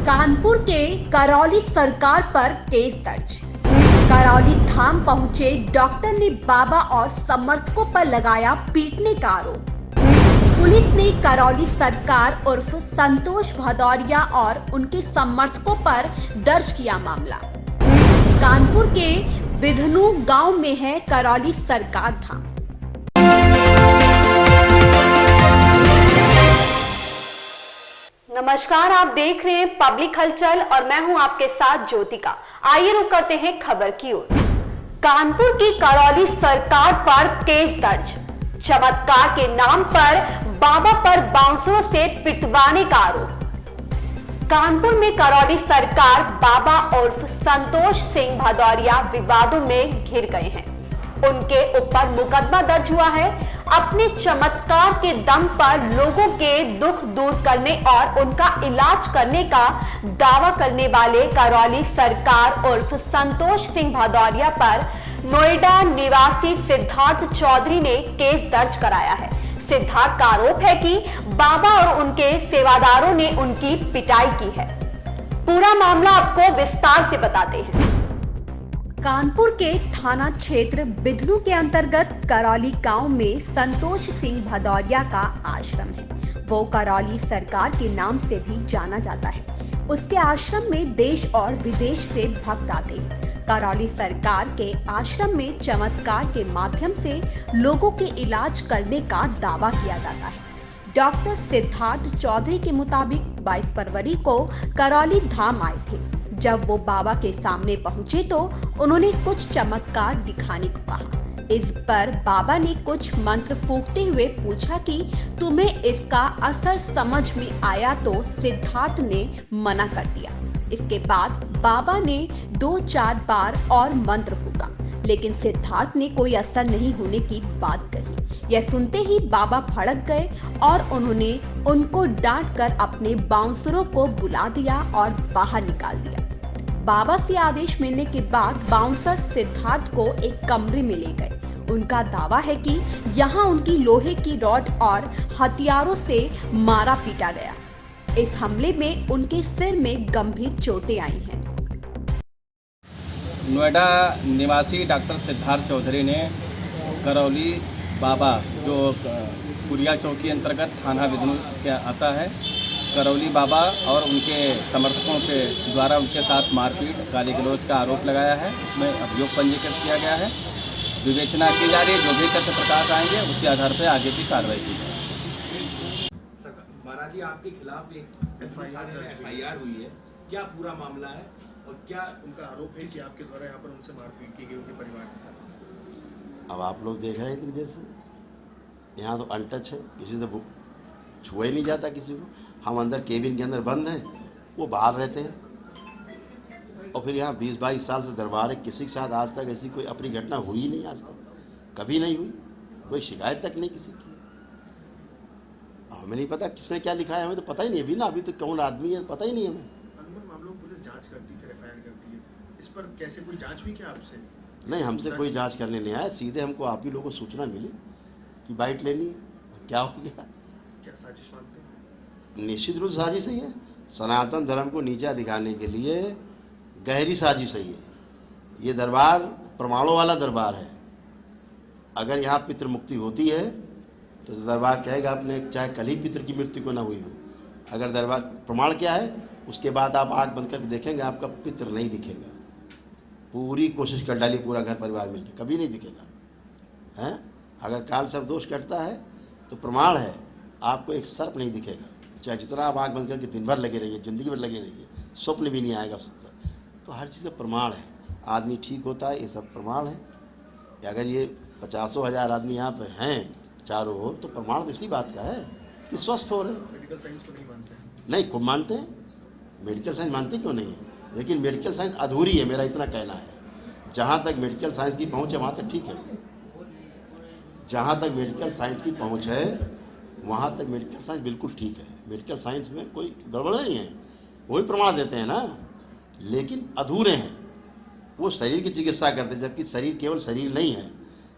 कानपुर के करौली सरकार पर केस दर्ज। करौली धाम पहुंचे डॉक्टर ने बाबा और समर्थकों पर लगाया पीटने का आरोप। पुलिस ने करौली सरकार उर्फ संतोष भदौरिया और उनके समर्थकों पर दर्ज किया मामला। कानपुर के विधनु गांव में है करौली सरकार धाम। नमस्कार, आप देख रहे हैं पब्लिक हलचल और मैं हूं आपके साथ ज्योतिका। आइए रुक करते हैं खबर की ओर। कानपुर की करौली सरकार पर केस दर्ज। चमत्कार के नाम पर बाबा पर बाउंसरों से पिटवाने का आरोप। कानपुर में करौली सरकार बाबा उर्फ संतोष सिंह भदौरिया विवादों में घिर गए हैं। उनके ऊपर मुकदमा दर्ज हुआ है। अपने चमत्कार के दम पर लोगों के दुख दूर करने और उनका इलाज करने का दावा करने वाले करौली सरकार उर्फ संतोष सिंह भदौरिया पर नोएडा निवासी सिद्धार्थ चौधरी ने केस दर्ज कराया है। सिद्धार्थ का आरोप है कि बाबा और उनके सेवादारों ने उनकी पिटाई की है। पूरा मामला आपको विस्तार से बताते हैं। कानपुर के थाना क्षेत्र बिधनु के अंतर्गत करौली गांव में संतोष सिंह भदौरिया का आश्रम है। वो करौली सरकार के नाम से भी जाना जाता है। उसके आश्रम में देश और विदेश से भक्त आते हैं। करौली सरकार के आश्रम में चमत्कार के माध्यम से लोगों के इलाज करने का दावा किया जाता है। डॉक्टर सिद्धार्थ चौधरी के मुताबिक 22 फरवरी को करौली धाम आए थे। जब वो बाबा के सामने पहुंचे तो उन्होंने कुछ चमत्कार दिखाने को कहा। इस पर बाबा ने कुछ मंत्र फूंकते हुए पूछा कि तुम्हें इसका असर समझ में आया, तो सिद्धार्थ ने मना कर दिया। इसके बाद बाबा ने 2-4 बार और मंत्र फूंका, लेकिन सिद्धार्थ ने कोई असर नहीं होने की बात कही। यह सुनते ही बाबा भड़क गए और उन्होंने उनको डांट कर अपने बाउंसरों को बुला दिया और बाहर निकाल दिया। बाबा से आदेश मिलने के बाद बाउंसर सिद्धार्थ को एक कमरे में ले गए। उनका दावा है कि यहाँ उनकी लोहे की रॉड और हथियारों से मारा पीटा गया। इस हमले में उनके सिर में गंभीर चोटें आई हैं। नोएडा निवासी डॉक्टर सिद्धार्थ चौधरी ने करौली बाबा, जो कुरिया चौकी अंतर्गत थाना बिधनु के आता है, करौली बाबा और उनके समर्थकों के द्वारा उनके साथ मारपीट, गाली गलौज का आरोप लगाया है। उसमें अभियोग पंजीकृत किया गया है। विवेचना की जा रही है। जो भी तथ्य प्रकाश आएंगे उसी आधार पर आगे की कार्रवाई की जाएगी। महाराज जी, आपके खिलाफ एक एफआईआर हुई है, क्या पूरा मामला है और क्या उनका आरोप है कि आपके द्वारा यहाँ पर उनसे मारपीट की गई उनके परिवार के साथ? अब आप लोग देख रहे हैं इतनी देर से, यहाँ तो अनटच है, किसी से छुआ ही नहीं जाता किसी को। हम अंदर केबिन के अंदर बंद हैं, वो बाहर रहते हैं। और फिर यहाँ 20-22 साल से दरबार है, किसी के साथ आज तक ऐसी कोई अपनी घटना हुई ही नहीं, आज तक कभी नहीं हुई, कोई शिकायत तक नहीं किसी की। हमें नहीं पता किसने क्या लिखा है, हमें तो पता ही नहीं। अभी ना, अभी तो कौन आदमी है पता ही नहीं हमें। अनमोल मामलों पुलिस जांच करती है, फिर एफआईआर करती है। इस पर कैसे कोई जांच हुई क्या आपसे? नहीं, हमसे कोई जांच करने नहीं आया। सीधे हमको आप ही लोगों को सूचना मिली कि बाइट लेनी है, क्या हो गया। क्या साजिश मानते हैं? निश्चित रूप से साजिश ही है। सनातन धर्म को नीचा दिखाने के लिए गहरी साजिश ही है। ये दरबार प्रमाणों वाला दरबार है। अगर यहाँ पितृ मुक्ति होती है तो दरबार कहेगा अपने, चाहे कल ही पितृ की मृत्यु को ना हुई हो। अगर दरबार प्रमाण क्या है, उसके बाद आप आँख बंद करके देखेंगे, आपका पितृ नहीं दिखेगा। पूरी कोशिश कर डालिए, पूरा घर परिवार मिलकर, कभी नहीं दिखेगा। हैं, अगर काल सर्प दोष कटता है तो प्रमाण है, आपको एक सर्प नहीं दिखेगा। चाहे जितना आप आँख बंद करके दिन भर लगे रहिए, ज़िंदगी भर लगे रहिए, स्वप्न भी नहीं आएगा। तो हर चीज़ का प्रमाण है। आदमी ठीक होता है, ये सब प्रमाण है। अगर ये 50,000 आदमी यहाँ पे हैं चारों ओर, तो प्रमाण तो इसी बात का है कि स्वस्थ हो रहे। मेडिकल साइंस को नहीं मानते हैं? नहीं, खूब मानते हैं। मेडिकल साइंस मानते क्यों नहीं है, लेकिन मेडिकल साइंस अधूरी है, मेरा इतना कहना है। जहाँ तक मेडिकल साइंस की पहुँच है वहाँ तक ठीक है। जहाँ तक मेडिकल साइंस की पहुँच है वहाँ तक मेडिकल साइंस बिल्कुल ठीक है। मेडिकल साइंस में कोई गड़बड़ नहीं है, वही प्रमाण देते हैं ना, लेकिन अधूरे हैं। वो शरीर की चिकित्सा करते हैं, जबकि शरीर केवल शरीर नहीं है,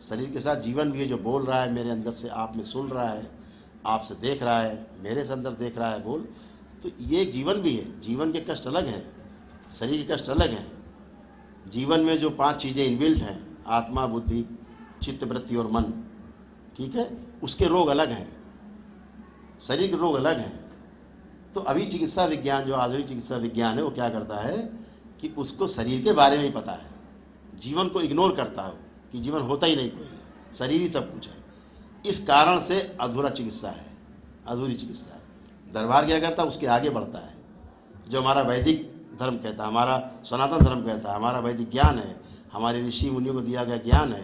शरीर के साथ जीवन भी है, जो बोल रहा है मेरे अंदर से, आप में सुन रहा है, आपसे देख रहा है, मेरे से अंदर देख रहा है बोल। तो ये जीवन भी है, जीवन के कष्ट अलग हैं, शरीर के कष्ट अलग हैं। जीवन में जो 5 चीज़ें इनबिल्ट हैं, आत्मा, बुद्धि, चित्त, वृत्ति और मन, ठीक है, उसके रोग अलग हैं, शरीर के रोग अलग हैं। तो अभी चिकित्सा विज्ञान, जो आधुनिक चिकित्सा विज्ञान है, वो क्या करता है कि उसको शरीर के बारे में ही पता है, जीवन को इग्नोर करता है कि जीवन होता ही नहीं कोई, शरीर ही सब कुछ है। इस कारण से अधूरा चिकित्सा है, अधूरी चिकित्सा है। दरबार क्या करता है, उसके आगे बढ़ता है। जो हमारा वैदिक धर्म कहता है, हमारा सनातन धर्म कहता है, हमारा वैदिक ज्ञान है, हमारे ऋषि मुनियों को दिया गया ज्ञान है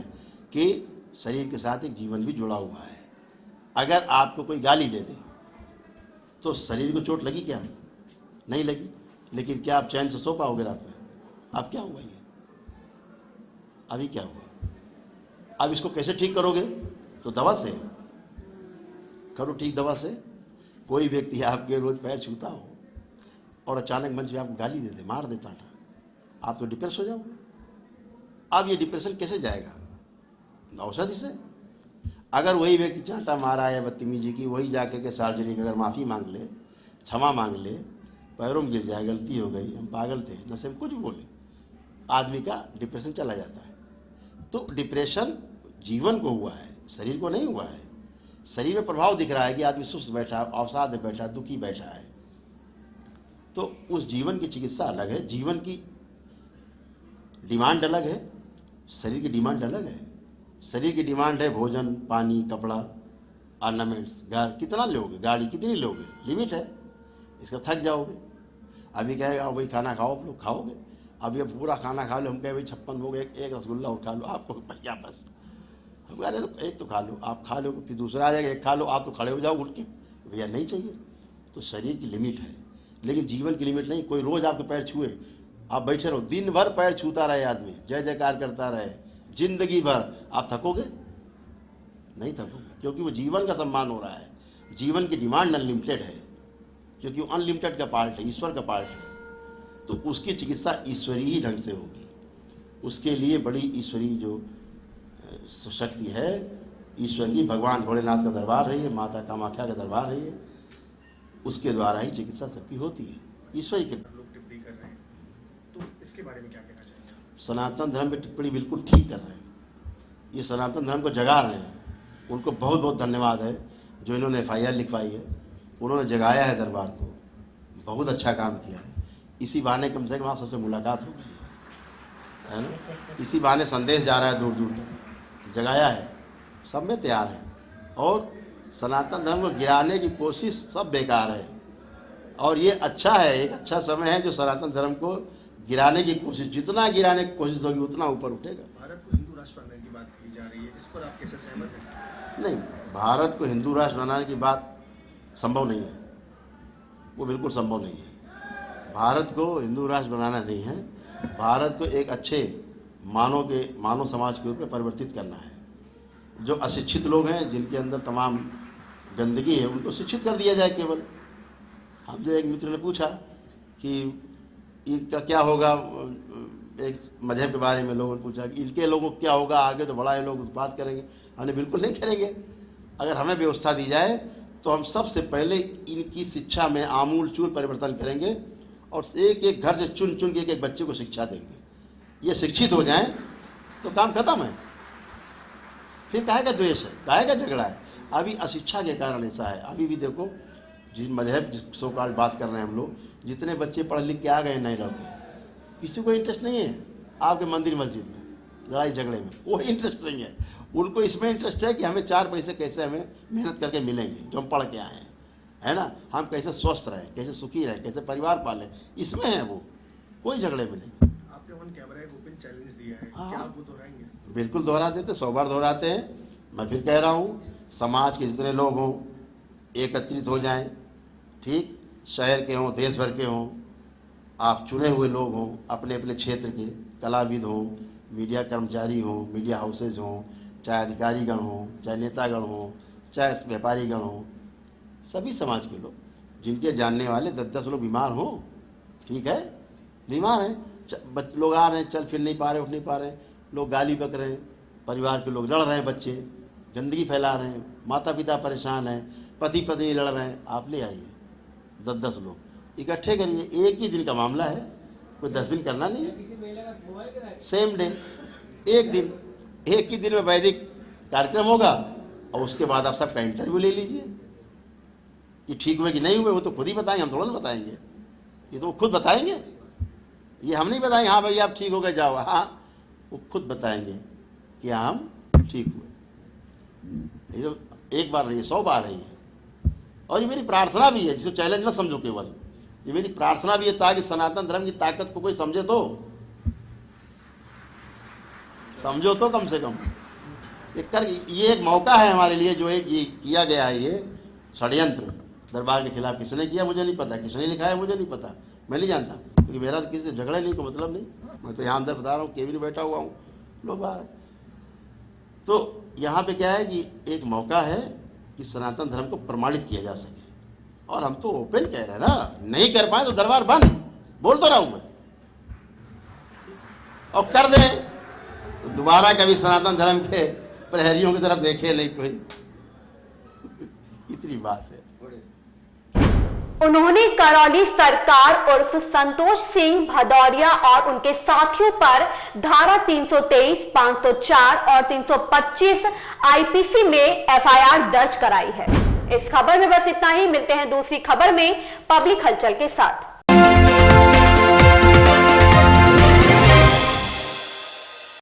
कि शरीर के साथ एक जीवन भी जुड़ा हुआ है। अगर आपको कोई गाली दे दे तो शरीर को चोट लगी क्या? नहीं लगी, लेकिन क्या आप चैन से सो पाओगे रात में? अब क्या हुआ ये? अभी क्या हुआ? अब इसको कैसे ठीक करोगे? तो दवा से करो ठीक, दवा से। कोई व्यक्ति आपके रोज पैर छूता हो और अचानक मन से आपको गाली दे दे, मार देता था, आप तो डिप्रेस हो जाओगे। अब ये डिप्रेशन कैसे जाएगा? औषधि से। अगर वही व्यक्ति चांटा मारा है बदतमीजी की, वही जाकर के सार्वजनिक अगर माफ़ी मांग ले, क्षमा मांग ले, पैरों में गिर जाए, गलती हो गई, हम पागल थे, नशे में कुछ बोले, आदमी का डिप्रेशन चला जाता है। तो डिप्रेशन जीवन को हुआ है, शरीर को नहीं हुआ है। शरीर में प्रभाव दिख रहा है कि आदमी सुस्त बैठा, अवसाद में बैठा, दुखी बैठा है। तो उस जीवन की चिकित्सा अलग है, जीवन की डिमांड अलग है, शरीर की डिमांड अलग है। शरीर की डिमांड है भोजन, पानी, कपड़ा, ऑर्नामेंट्स, घर कितना लोगे, गाड़ी कितनी लोगे, लिमिट है, इसका थक जाओगे। अभी कहेगा वही खाना खाओ, आप लोग खाओगे। अब ये पूरा खाना खा लो, हम कहे भाई 56 हो गए, एक रसगुल्ला और खा लो, आपको भैया बस, हम कह रहे तो एक तो खा लो, आप खा लो, फिर दूसरा आ जाएगा, एक खा लो, आप तो खड़े हो जाओ उठ के, भैया नहीं चाहिए। तो शरीर की लिमिट है, लेकिन जीवन की लिमिट नहीं। कोई रोज़ आपके पैर छुए, आप बैठे रहो, दिन भर पैर छूता रहे आदमी, जय जयकार करता रहे जिंदगी भर, आप थकोगे? नहीं थकोगे, क्योंकि वो जीवन का सम्मान हो रहा है। जीवन की डिमांड अनलिमिटेड है, क्योंकि वो अनलिमिटेड का पार्ट है, ईश्वर का पार्ट है। तो उसकी चिकित्सा ईश्वरीय ही ढंग से होगी। उसके लिए बड़ी ईश्वरीय जो शक्ति है, ईश्वर की, भगवान भोलेनाथ का दरबार है ये, माता कामाख्या का दरबार है ये, उसके द्वारा ही चिकित्सा सबकी होती है, ईश्वरी के। लोग टिप्पणी कर रहे हैं, तो इसके बारे में क्या कहना चाहिए? सनातन धर्म पे टिप्पणी बिल्कुल ठीक कर रहे हैं, ये सनातन धर्म को जगा रहे हैं। उनको बहुत बहुत धन्यवाद है जो इन्होंने FIR लिखवाई है, उन्होंने जगाया है दरबार को, बहुत अच्छा काम किया है। इसी बहाने कम से कम आप सबसे मुलाकात हो गई है ना, इसी बहाने संदेश जा रहा है दूर दूर तक, जगाया है, सब में तैयार है। और सनातन धर्म को गिराने की कोशिश सब बेकार है, और ये अच्छा है, एक अच्छा समय है जो सनातन धर्म को गिराने की कोशिश, जितना गिराने की कोशिश होगी उतना ऊपर उठेगा। भारत को हिंदू राष्ट्र बनाने की बात की जा रही है, इस पर आप कैसे सहमत हैं? नहीं, भारत को हिंदू राष्ट्र बनाने की बात संभव नहीं है, वो बिल्कुल संभव नहीं है। भारत को हिंदू राष्ट्र बनाना नहीं है, भारत को एक अच्छे मानव समाज के रूप में परिवर्तित करना है। जो अशिक्षित लोग हैं, जिनके अंदर तमाम गंदगी है, उनको शिक्षित कर दिया जाए केवल। हमसे एक मित्र ने पूछा कि इनका क्या होगा, एक मजहब के बारे में लोगों ने पूछा कि इनके लोगों को क्या होगा आगे, तो बड़ा ये लोग उत्पात करेंगे। हमने बिल्कुल नहीं करेंगे। अगर हमें व्यवस्था दी जाए तो हम सबसे पहले इनकी शिक्षा में आमूल चूल परिवर्तन करेंगे और एक एक घर से चुन चुन के एक एक बच्चे को शिक्षा देंगे। ये शिक्षित हो जाएं तो काम खत्म है। फिर काहे का द्वेष है, काहे का झगड़ा है? अभी अशिक्षा के कारण ऐसा है। अभी भी देखो, जिस मजहब जिस सो कॉल बात कर रहे हैं हम लोग, जितने बच्चे पढ़ लिख के आ गए नहीं रह के, किसी को इंटरेस्ट नहीं है आपके मंदिर मस्जिद में लड़ाई झगड़े में, वो इंटरेस्ट नहीं है। उनको इसमें इंटरेस्ट है कि हमें 4 पैसे कैसे हमें मेहनत करके मिलेंगे जो हम पढ़ के आए हैं, है ना, हम कैसे स्वस्थ रहें, कैसे सुखी रहें, कैसे परिवार पालें, इसमें है वो, कोई झगड़े में नहीं। आपने ऑन कैमरा एक ओपन चैलेंज दिया है, हाँ। क्या आप वो दोहराएंगे? बिल्कुल दोहराते थे, 100 बार दोहराते हैं। मैं फिर कह रहा हूँ, समाज के जितने लोग हों एकत्रित हो जाएं, ठीक, शहर के हों, देश भर के हों, आप चुने हुए लोग हों, अपने अपने क्षेत्र के कलाविद हों, मीडिया कर्मचारी हों, मीडिया हाउसेज हों, चाहे अधिकारीगण हों, चाहे नेतागण हों, चाहे व्यापारीगण हों, सभी समाज के लोग, जिनके जानने वाले 10-10 लोग बीमार हों, ठीक है, बीमार हैं, लोग आ रहे हैं, चल फिर नहीं पा रहे, उठ नहीं पा रहे, लोग गाली बक रहे हैं, परिवार के लोग लड़ रहे हैं, बच्चे गंदगी फैला रहे हैं, माता पिता परेशान हैं, पति पत्नी लड़ रहे हैं, आप ले आइए 10-10 लोग। इकट्ठे करिए। एक ही दिन का मामला है, कोई 10 दिन करना नहीं है। सेम डे, एक ही दिन में वैदिक कार्यक्रम होगा और उसके बाद आप सबका इंटरव्यू ले लीजिए कि ठीक हुए कि नहीं हुए। वो तो खुद ही बताएंगे, हम थोड़ा ना बताएंगे, ये तो वो खुद बताएंगे। ये हम नहीं बताएंगे हाँ भाई आप ठीक हो गए जाओ, हाँ वो खुद बताएंगे कि हाँ हम ठीक हुए। ये तो एक बार नहीं, 100 बार है ये। और ये मेरी प्रार्थना भी है, जिसको चैलेंज ना समझो केवल, ये मेरी प्रार्थना भी है ताकि सनातन धर्म की ताकत को कोई समझे तो समझो तो कम से कम ये एक मौका है हमारे लिए जो एक ये किया गया है, ये षड्यंत्र दरबार के खिलाफ किसने किया मुझे नहीं पता, किसने लिखा है मुझे नहीं पता, मैं नहीं जानता, क्योंकि मेरा तो किसी से झगड़ा नहीं, कोई मतलब नहीं। मैं तो यहाँ अंदर बता रहा हूँ, केबिन में बैठा हुआ हूँ, लोग बाहर। तो यहाँ पे क्या है कि एक मौका है कि सनातन धर्म को प्रमाणित किया जा सके, और हम तो ओपन कह रहे हैं ना, नहीं कर पाए तो दरबार बंद, बोल तो रहा हूँ मैं, और कर दे तो दोबारा कभी सनातन धर्म के प्रहरियों की तरफ देखे नहीं कोई। इतनी बात है। उन्होंने करौली सरकार उर्फ संतोष सिंह भदौरिया और उनके साथियों पर धारा 323, 504 और 325 आईपीसी में एफआईआर दर्ज कराई है। इस खबर में बस इतना ही। मिलते हैं दूसरी खबर में पब्लिक हलचल के साथ।